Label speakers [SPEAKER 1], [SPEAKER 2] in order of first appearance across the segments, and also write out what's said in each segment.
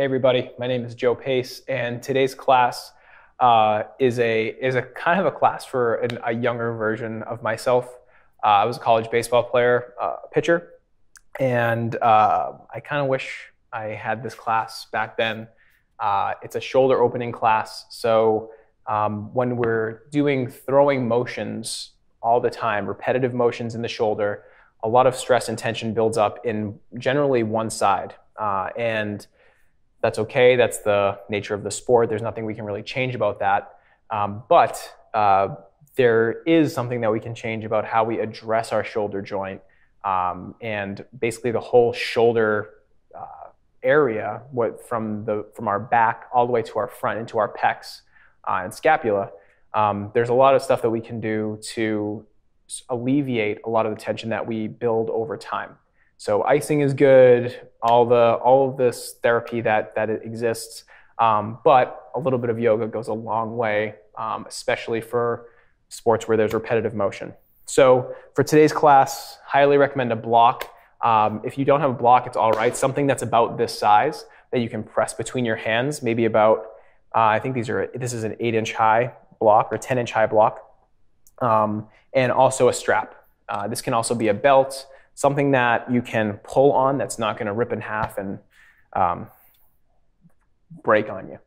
[SPEAKER 1] Hey everybody, my name is Joe Pace, and today's class is a kind of a class for a younger version of myself. I was a college baseball player, pitcher, and I kind of wish I had this class back then. It's a shoulder opening class, so when we're doing throwing motions all the time, repetitive motions in the shoulder, a lot of stress and tension builds up in generally one side, and that's okay. That's the nature of the sport. There's nothing we can really change about that. But there is something that we can change about how we address our shoulder joint, and basically the whole shoulder area, from our back all the way to our front into our pecs and scapula. There's a lot of stuff that we can do to alleviate a lot of the tension that we build over time. So icing is good, all of this therapy that exists, but a little bit of yoga goes a long way, especially for sports where there's repetitive motion. So for today's class, highly recommend a block. If you don't have a block, it's all right. Something that's about this size that you can press between your hands, maybe about, I think this is an 8-inch high block or 10-inch high block, and also a strap. This can also be a belt, something that you can pull on that's not going to rip in half and break on you.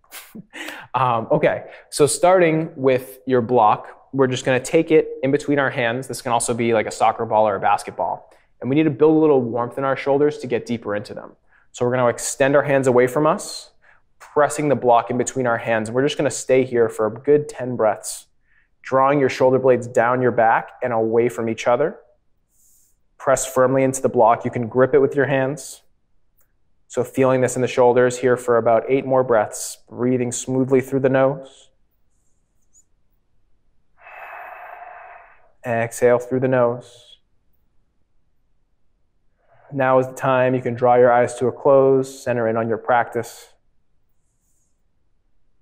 [SPEAKER 1] Okay, so starting with your block, we're just going to take it in between our hands. This can also be like a soccer ball or a basketball. And we need to build a little warmth in our shoulders to get deeper into them. So we're going to extend our hands away from us, pressing the block in between our hands. We're just going to stay here for a good 10 breaths, drawing your shoulder blades down your back and away from each other. Press firmly into the block. You can grip it with your hands. So feeling this in the shoulders here for about 8 more breaths, breathing smoothly through the nose. Exhale through the nose. Now is the time you can draw your eyes to a close, center in on your practice.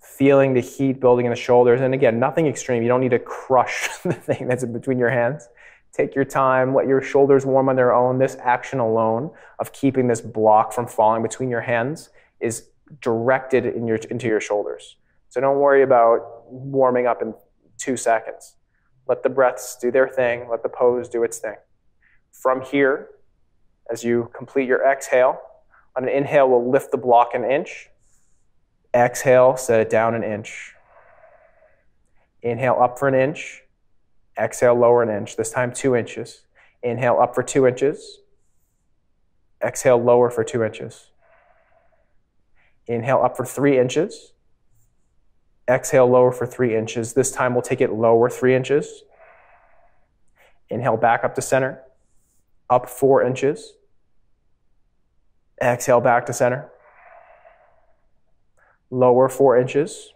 [SPEAKER 1] Feeling the heat building in the shoulders. And again, nothing extreme. You don't need to crush the thing that's in between your hands. Take your time, let your shoulders warm on their own. This action alone of keeping this block from falling between your hands is directed into your shoulders. So don't worry about warming up in 2 seconds. Let the breaths do their thing. Let the pose do its thing. From here, as you complete your exhale, on an inhale, we'll lift the block an inch. Exhale, set it down an inch. Inhale up for an inch. Exhale, lower an inch, this time 2 inches. Inhale up for 2 inches. Exhale, lower for 2 inches. Inhale up for 3 inches. Exhale, lower for 3 inches. This time we'll take it lower 3 inches. Inhale back up to center. Up 4 inches. Exhale back to center. Lower 4 inches.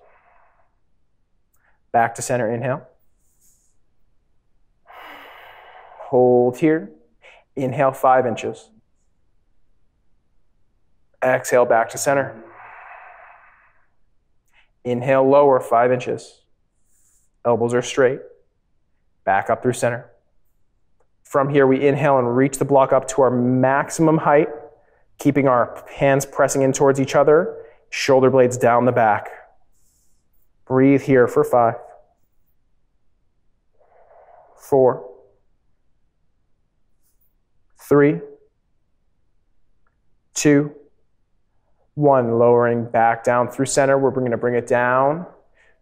[SPEAKER 1] Back to center, inhale. Hold here. Inhale 5 inches. Exhale back to center. Inhale lower 5 inches. Elbows are straight. Back up through center. From here, we inhale and reach the block up to our maximum height, keeping our hands pressing in towards each other, shoulder blades down the back. Breathe here for 5, 4, 3, 2, 1. Lowering back down through center. We're going to bring it down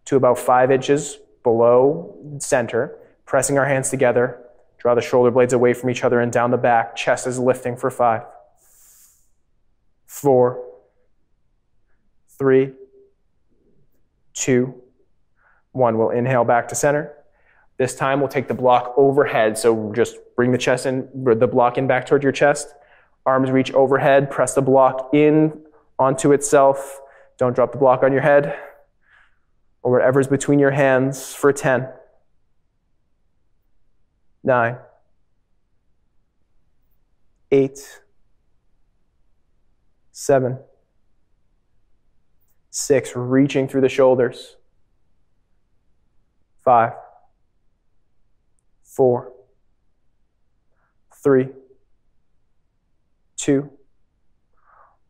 [SPEAKER 1] to about 5 inches below center. Pressing our hands together. Draw the shoulder blades away from each other and down the back. Chest is lifting for 5, 4, 3, 2, 1. We'll inhale back to center. This time we'll take the block overhead. So just bring the chest in, the block in back toward your chest. Arms reach overhead. Press the block in onto itself. Don't drop the block on your head or whatever's between your hands for 10, 9, 8, 7, 6. Reaching through the shoulders. 5, 4, 3, 2,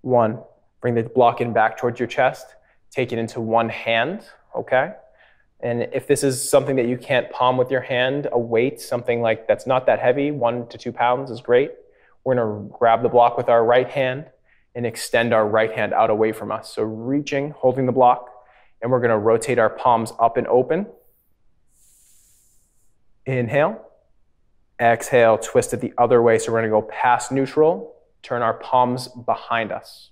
[SPEAKER 1] 1. Bring the block in back towards your chest. Take it into one hand, okay? And if this is something that you can't palm with your hand, a weight, something like that's not that heavy, 1 to 2 pounds is great. We're gonna grab the block with our right hand and extend our right hand out away from us. So reaching, holding the block, and we're gonna rotate our palms up and open. Inhale. Exhale, twist it the other way. So we're gonna go past neutral, turn our palms behind us.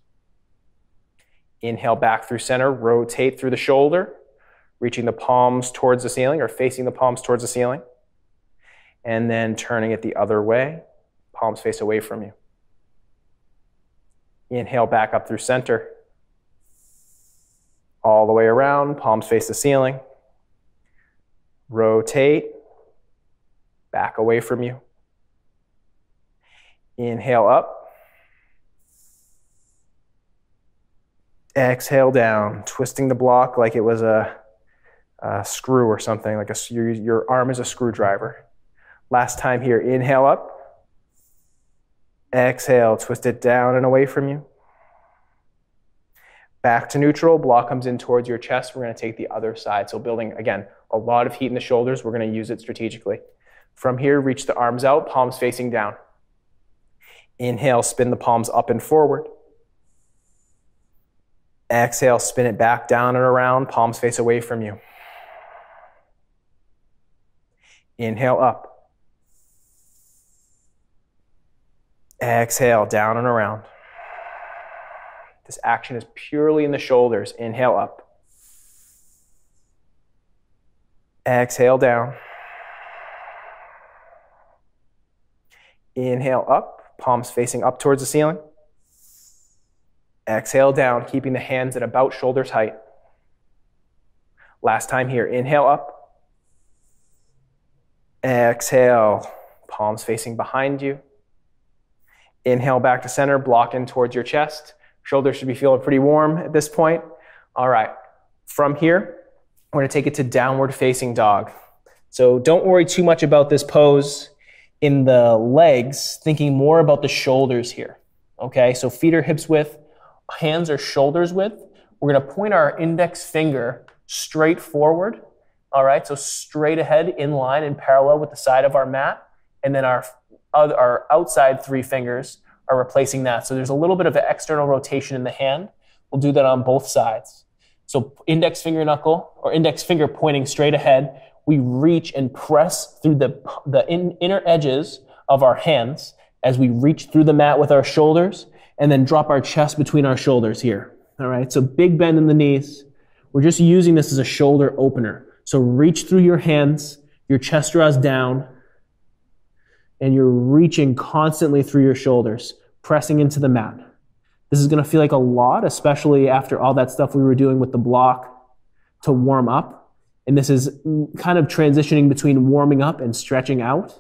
[SPEAKER 1] Inhale back through center, rotate through the shoulder, reaching the palms towards the ceiling or facing the palms towards the ceiling. And then turning it the other way, palms face away from you. Inhale back up through center. All the way around, palms face the ceiling. Rotate, back away from you. Inhale up. Exhale down, twisting the block like it was a screw or something, like your arm is a screwdriver. Last time here, inhale up. Exhale, twist it down and away from you. Back to neutral, block comes in towards your chest. We're going to take the other side. So building, again, a lot of heat in the shoulders. We're going to use it strategically. From here, reach the arms out, palms facing down. Inhale, spin the palms up and forward. Exhale, spin it back down and around, palms face away from you. Inhale up. Exhale, down and around. This action is purely in the shoulders. Inhale up. Exhale down. Inhale up, palms facing up towards the ceiling. Exhale down, keeping the hands at about shoulders height. Last time here, inhale up. Exhale, palms facing behind you. Inhale back to center, block in towards your chest. Shoulders should be feeling pretty warm at this point. All right, from here, we're gonna take it to downward facing dog. So don't worry too much about this pose in the legs, thinking more about the shoulders here. Okay, so feet are hips width, hands are shoulders width. We're gonna point our index finger straight forward. All right, so straight ahead, in line and parallel with the side of our mat. And then our outside 3 fingers are replacing that. So there's a little bit of an external rotation in the hand. We'll do that on both sides. So index finger knuckle, or index finger pointing straight ahead. We reach and press through the inner edges of our hands as we reach through the mat with our shoulders, and then drop our chest between our shoulders here. All right, so big bend in the knees. We're just using this as a shoulder opener. So reach through your hands, your chest draws down, and you're reaching constantly through your shoulders, pressing into the mat. This is gonna feel like a lot, especially after all that stuff we were doing with the block to warm up. And this is kind of transitioning between warming up and stretching out.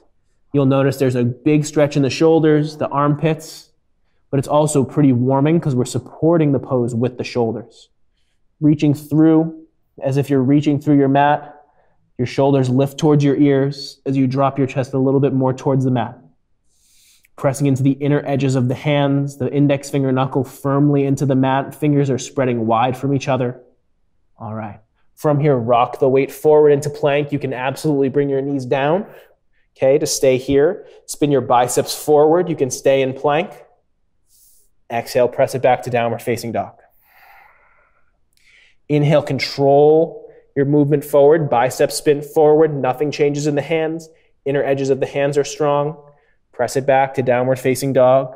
[SPEAKER 1] You'll notice there's a big stretch in the shoulders, the armpits, but it's also pretty warming because we're supporting the pose with the shoulders. Reaching through as if you're reaching through your mat. Your shoulders lift towards your ears as you drop your chest a little bit more towards the mat. Pressing into the inner edges of the hands, the index finger knuckle firmly into the mat. Fingers are spreading wide from each other. All right. From here, rock the weight forward into plank. You can absolutely bring your knees down, okay, to stay here. Spin your biceps forward. You can stay in plank. Exhale, press it back to downward facing dog. Inhale, control your movement forward. Biceps spin forward. Nothing changes in the hands. Inner edges of the hands are strong. Press it back to downward facing dog.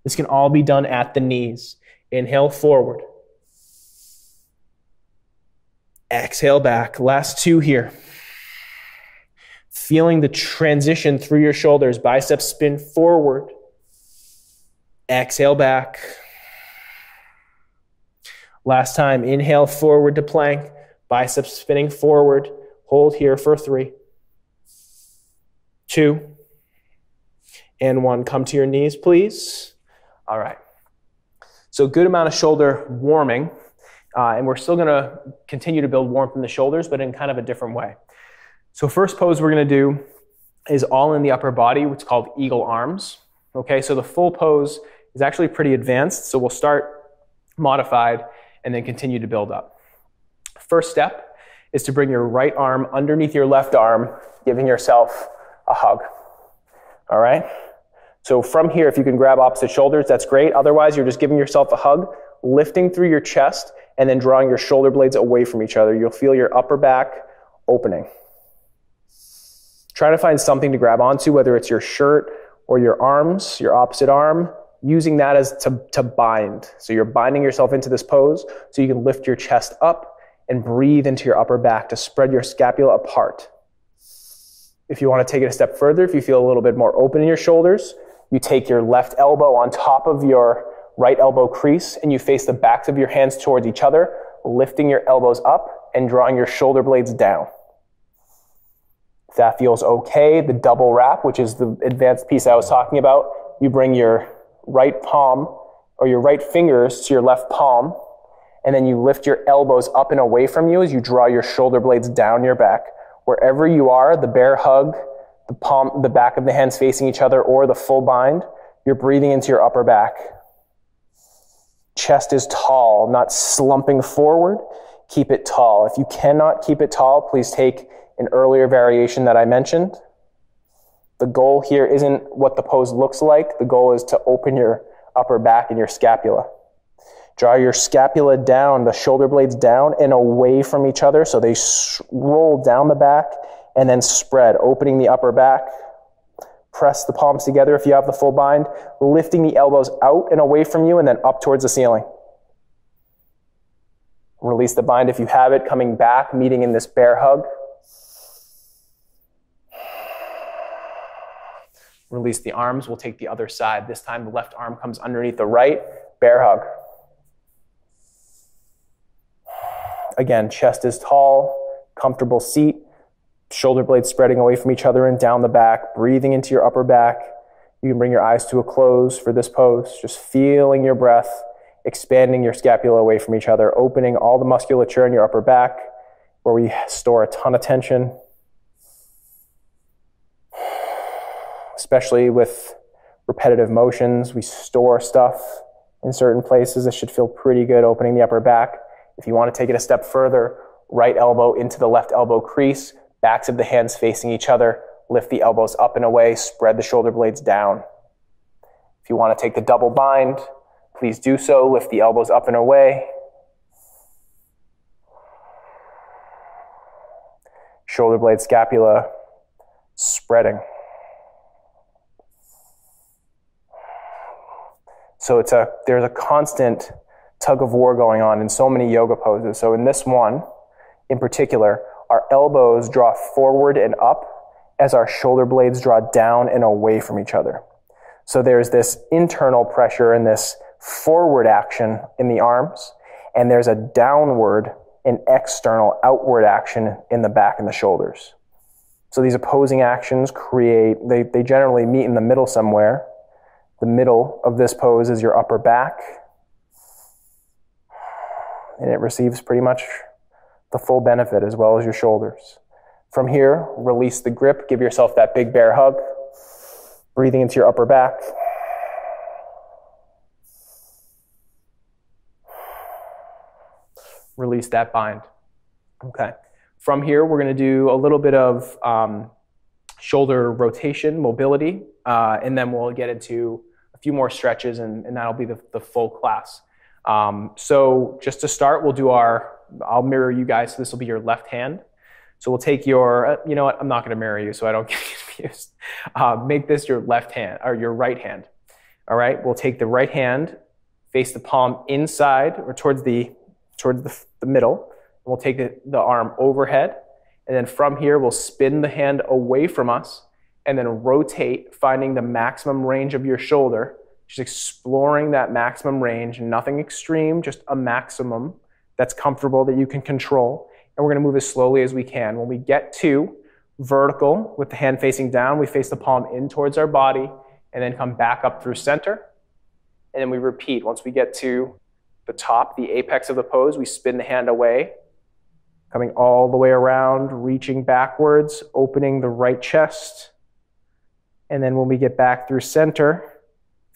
[SPEAKER 1] This can all be done at the knees. Inhale forward. Exhale back. Last 2 here. Feeling the transition through your shoulders. Biceps spin forward. Exhale back. Last time, inhale forward to plank. Biceps spinning forward. Hold here for 3, 2, and 1. Come to your knees, please. All right. So good amount of shoulder warming. And we're still gonna continue to build warmth in the shoulders, but in kind of a different way. So first pose we're gonna do is all in the upper body, which is called eagle arms. Okay, so the full pose is actually pretty advanced. So we'll start modified and then continue to build up. First step is to bring your right arm underneath your left arm, giving yourself a hug. All right? So from here, if you can grab opposite shoulders, that's great. Otherwise, you're just giving yourself a hug, lifting through your chest, and then drawing your shoulder blades away from each other. You'll feel your upper back opening. Try to find something to grab onto, whether it's your shirt or your arms, your opposite arm, using that as to bind. So you're binding yourself into this pose so you can lift your chest up and breathe into your upper back to spread your scapula apart. If you want to take it a step further, if you feel a little bit more open in your shoulders, you take your left elbow on top of your right elbow crease and you face the backs of your hands towards each other, lifting your elbows up and drawing your shoulder blades down. If that feels okay, the double wrap, which is the advanced piece I was talking about, you bring your right palm or your right fingers to your left palm, and then you lift your elbows up and away from you as you draw your shoulder blades down your back. Wherever you are, the bear hug, the back of the hands facing each other, or the full bind, you're breathing into your upper back. Chest is tall, not slumping forward. Keep it tall. If you cannot keep it tall, please take an earlier variation that I mentioned. The goal here isn't what the pose looks like. The goal is to open your upper back and your scapula. Draw your scapula down, the shoulder blades down and away from each other so they roll down the back and then spread, opening the upper back. Press the palms together if you have the full bind, lifting the elbows out and away from you and then up towards the ceiling. Release the bind if you have it, coming back, meeting in this bear hug. Release the arms, we'll take the other side. This time the left arm comes underneath the right, bear hug. Again, chest is tall, comfortable seat, shoulder blades spreading away from each other and down the back, breathing into your upper back. You can bring your eyes to a close for this pose, just feeling your breath, expanding your scapula away from each other, opening all the musculature in your upper back where we store a ton of tension. Especially with repetitive motions, we store stuff in certain places. It should feel pretty good opening the upper back. If you want to take it a step further, right elbow into the left elbow crease, backs of the hands facing each other, lift the elbows up and away, spread the shoulder blades down. If you want to take the double bind, please do so, lift the elbows up and away. Shoulder blade, scapula, spreading. So there's a constant tug of war going on in so many yoga poses. So in this one, in particular, our elbows draw forward and up as our shoulder blades draw down and away from each other. So there's this internal pressure and this forward action in the arms, and there's a downward and external outward action in the back and the shoulders. So these opposing actions they generally meet in the middle somewhere. The middle of this pose is your upper back, and it receives pretty much the full benefit as well as your shoulders. From here, release the grip, give yourself that big bear hug, breathing into your upper back. Release that bind. Okay. From here, we're going to do a little bit of shoulder rotation, mobility, and then we'll get into a few more stretches, and that'll be the full class. So just to start, I'll mirror you guys, so this will be your left hand. So we'll take your, you know what, I'm not going to mirror you so I don't get confused. Make this your left hand, or your right hand. All right, we'll take the right hand, face the palm inside or towards the middle, and we'll take the arm overhead, and then from here we'll spin the hand away from us and then rotate, finding the maximum range of your shoulder, just exploring that maximum range, nothing extreme, just a maximum that's comfortable that you can control. And we're going to move as slowly as we can. When we get to vertical with the hand facing down, we face the palm in towards our body and then come back up through center. And then we repeat. Once we get to the top, the apex of the pose, we spin the hand away, coming all the way around, reaching backwards, opening the right chest. And then when we get back through center,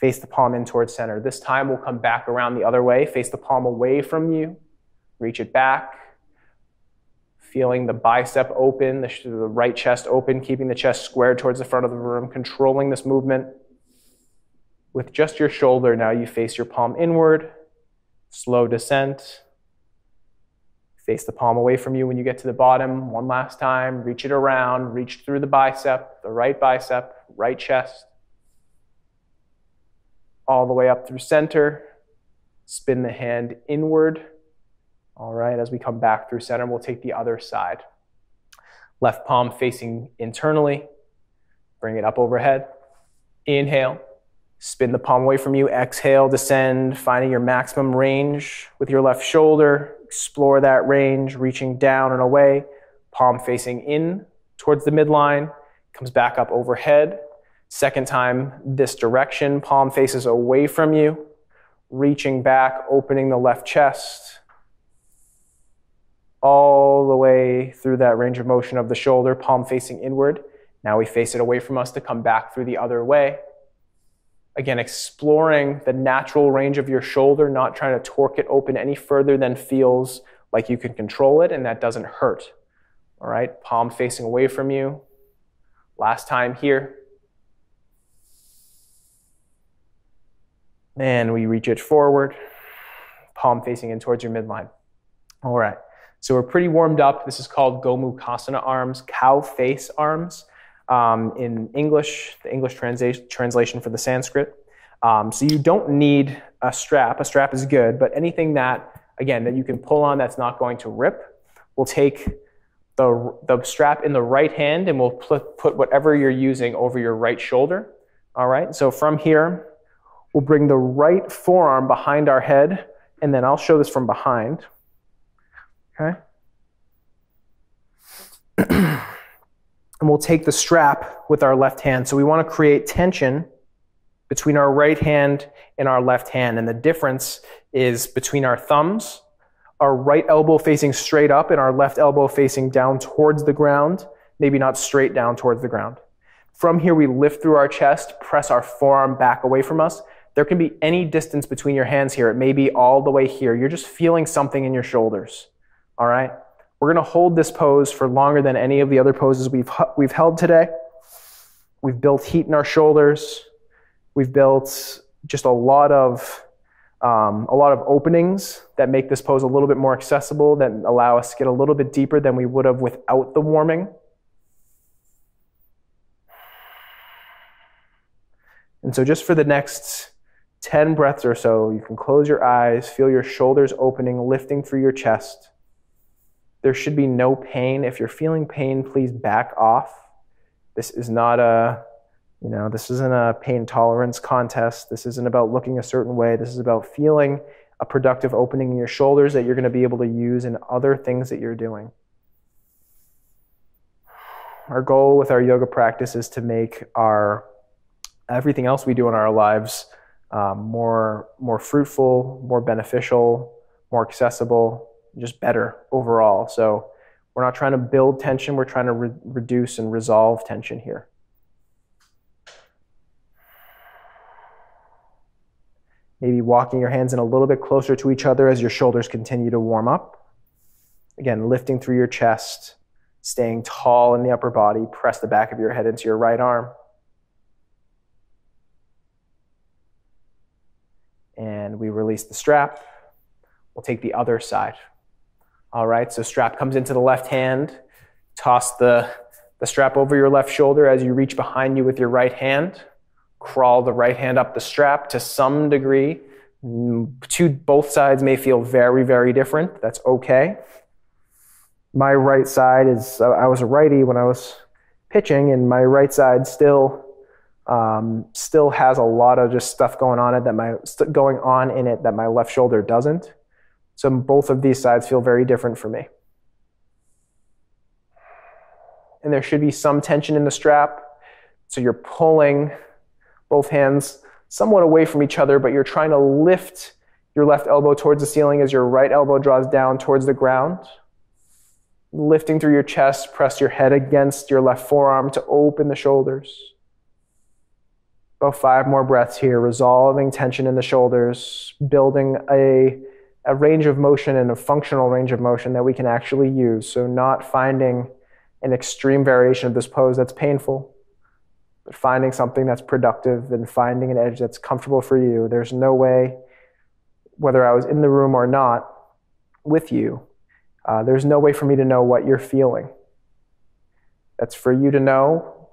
[SPEAKER 1] Face the palm in towards center. This time we'll come back around the other way. Face the palm away from you. Reach it back. Feeling the bicep open, the right chest open, keeping the chest squared towards the front of the room, controlling this movement. With just your shoulder, now you face your palm inward. Slow descent. Face the palm away from you when you get to the bottom. One last time. Reach it around. Reach through the bicep, right chest. All the way up through center. Spin the hand inward. All right, as we come back through center, we'll take the other side. Left palm facing internally. Bring it up overhead. Inhale. Spin the palm away from you. Exhale, descend, finding your maximum range with your left shoulder. Explore that range, reaching down and away. Palm facing in towards the midline. Comes back up overhead. Second time this direction, palm faces away from you, reaching back, opening the left chest, all the way through that range of motion of the shoulder, palm facing inward. Now we face it away from us to come back through the other way. Again, exploring the natural range of your shoulder, not trying to torque it open any further than feels like you can control it and that doesn't hurt. All right, palm facing away from you. Last time here. And we reach it forward, palm facing in towards your midline. All right, so we're pretty warmed up. This is called Gomukhasana arms, cow face arms in English, the English translation for the Sanskrit. So you don't need a strap. A strap is good, but anything that, again, that you can pull on that's not going to rip, we'll take the strap in the right hand and we'll put whatever you're using over your right shoulder. All right, so from here, we'll bring the right forearm behind our head, and then I'll show this from behind. Okay? And we'll take the strap with our left hand. So we want to create tension between our right hand and our left hand. And the difference is between our thumbs, our right elbow facing straight up and our left elbow facing down towards the ground, maybe not straight down towards the ground. From here, we lift through our chest, press our forearm back away from us. There can be any distance between your hands here. It may be all the way here. You're just feeling something in your shoulders. All right? We're going to hold this pose for longer than any of the other poses we've held today. We've built heat in our shoulders. We've built just a lot of openings that make this pose a little bit more accessible, that allow us to get a little bit deeper than we would have without the warming. And so just for the next 10 breaths or so, you can close your eyes, feel your shoulders opening, lifting through your chest. There should be no pain. If you're feeling pain, please back off. This is not this isn't a pain tolerance contest. This isn't about looking a certain way. This is about feeling a productive opening in your shoulders that you're going to be able to use in other things that you're doing. Our goal with our yoga practice is to make everything else we do in our lives more fruitful, more beneficial, more accessible, just better overall. So we're not trying to build tension, we're trying to reduce and resolve tension here. Maybe walking your hands in a little bit closer to each other as your shoulders continue to warm up. Again, lifting through your chest, staying tall in the upper body, press the back of your head into your right arm. And we release the strap. We'll take the other side. All right, so strap comes into the left hand. Toss the strap over your left shoulder as you reach behind you with your right hand. Crawl the right hand up the strap to some degree. Both sides may feel very, very different. That's okay. My right side I was a righty when I was pitching, and my right side still has a lot of just stuff going on in it that my left shoulder doesn't. So both of these sides feel very different for me. And there should be some tension in the strap. So you're pulling both hands somewhat away from each other, but you're trying to lift your left elbow towards the ceiling as your right elbow draws down towards the ground. Lifting through your chest, press your head against your left forearm to open the shoulders. About 5 more breaths here, resolving tension in the shoulders, building a range of motion and a functional range of motion that we can actually use. So not finding an extreme variation of this pose that's painful, but finding something that's productive and finding an edge that's comfortable for you. There's no way, whether I was in the room or not with you, there's no way for me to know what you're feeling. That's for you to know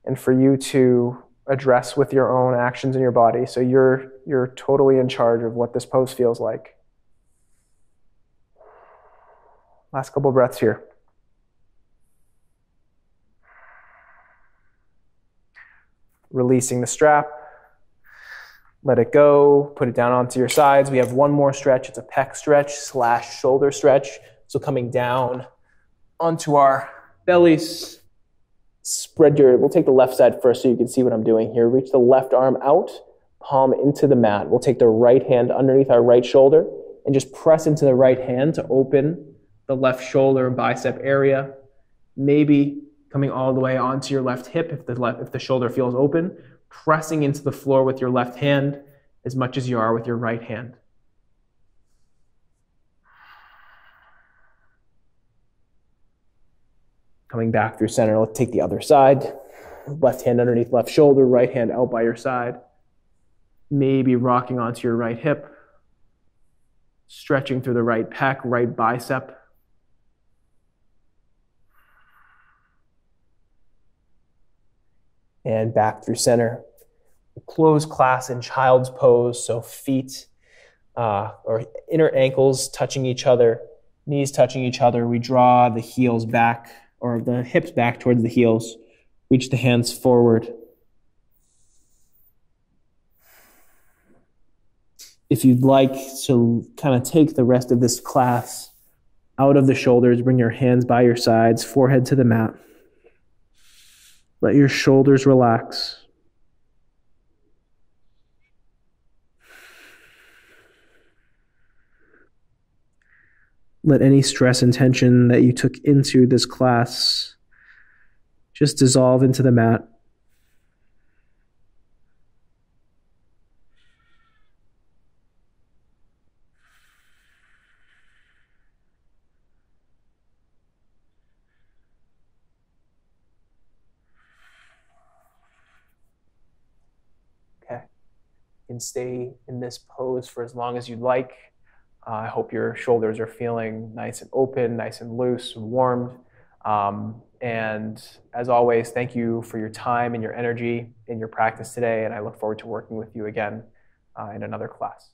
[SPEAKER 1] and for you to address with your own actions in your body. So you're totally in charge of what this pose feels like. Last couple breaths here. Releasing the strap. Let it go. Put it down onto your sides. We have one more stretch. It's a pec stretch / shoulder stretch. So coming down onto our bellies. We'll take the left side first so you can see what I'm doing here. Reach the left arm out, palm into the mat. We'll take the right hand underneath our right shoulder and just press into the right hand to open the left shoulder and bicep area. Maybe coming all the way onto your left hip if the shoulder feels open, pressing into the floor with your left hand as much as you are with your right hand. Coming back through center, let's take the other side. Left hand underneath left shoulder, right hand out by your side. Maybe rocking onto your right hip. Stretching through the right pec, right bicep. And back through center. Close class in child's pose, so feet or inner ankles touching each other, knees touching each other. We draw the heels back, or the hips back towards the heels. Reach the hands forward. If you'd like to kind of take the rest of this class out of the shoulders, bring your hands by your sides, forehead to the mat. Let your shoulders relax. Let any stress and tension that you took into this class just dissolve into the mat. Okay. You can stay in this pose for as long as you'd like. I hope your shoulders are feeling nice and open, nice and loose and warmed. And as always, thank you for your time and your energy in your practice today. And I look forward to working with you again in another class.